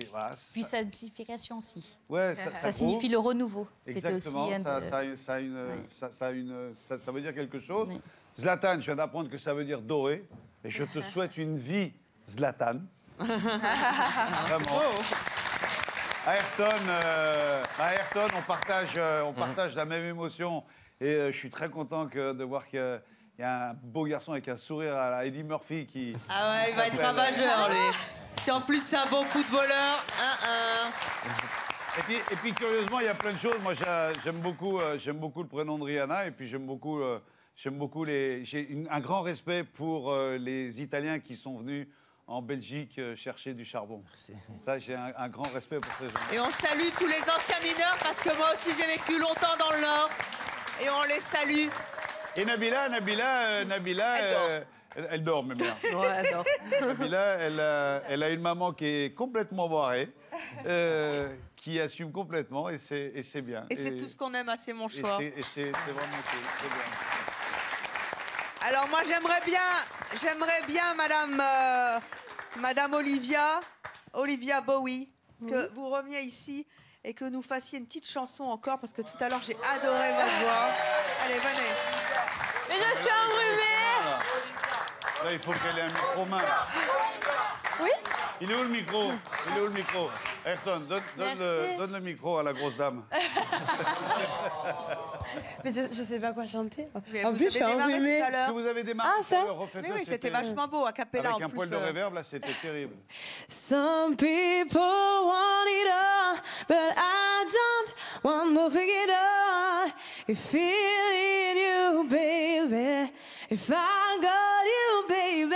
voilà, Puis sa signification aussi. Ouais, ça signifie le renouveau. C'était aussi Exactement, ça veut dire quelque chose. Oui. Zlatan, je viens d'apprendre que ça veut dire doré. Et je te souhaite une vie, Zlatan. Vraiment. Ayrton, on partage la même émotion. Et je suis très content de voir qu'il y a un beau garçon avec un sourire à la Eddie Murphy qui... Ah ouais, il va être ravageur, lui. Si en plus c'est un bon footballeur, Et puis curieusement, il y a plein de choses. Moi, j'aime beaucoup le prénom de Rihanna. Et puis j'aime beaucoup j'ai un grand respect pour les Italiens qui sont venus en Belgique chercher du charbon. Ça, j'ai un grand respect pour ces gens. Et on salue tous les anciens mineurs parce que moi aussi j'ai vécu longtemps dans le Nord. Et on les salue. Et Nabila, elle dort même bien. Ouais, elle dort. Nabila, elle a une maman qui est complètement barrée, qui assume complètement, et c'est bien. Et c'est tout ce qu'on aime, c'est mon choix. Et c'est vraiment c'est bien. Alors moi, j'aimerais bien Madame Olivia Bowie. que vous reveniez ici et que nous fassions une petite chanson encore, parce que tout à l'heure, j'ai adoré votre voix. Allez, venez. Mais je suis enrhumée. Là, il faut qu'elle ait un micro-main. Oui. Il est où le micro? Il est où le micro? Ayrton, donne le micro à la grosse dame. Mais je sais pas quoi chanter. Mais En vous plus, je suis avez démarré enrhumée. tout à l'heure. Est-ce que vous avez démarré? Ah, ça? Mais oui, c'était vachement beau, a cappella en Avec un plus. poil de réverb, là, c'était terrible. Some people want it all, but I don't want to figure it out. You feel it, you baby. If I got you, baby.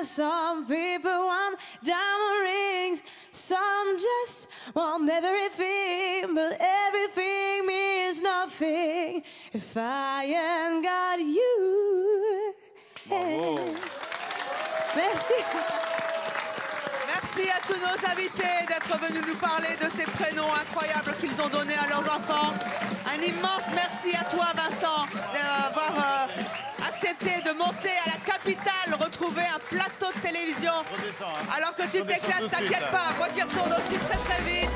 Some people want diamond rings, some just want everything, but everything means nothing if I ain't got you. Merci. Merci à tous nos invités d'être venus nous parler de ces prénoms incroyables qu'ils ont donnés à leurs enfants. Un immense merci à toi, Vincent, d'avoir accepté de monter à la capitale, retrouver un plateau de télévision. Alors que tu t'éclates, t'inquiète pas. Moi, j'y retourne aussi très très vite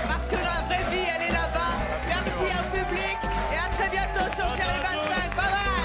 parce que la vraie vie, elle est là-bas. Merci au public et à très bientôt sur Chérie 25. Bye bye.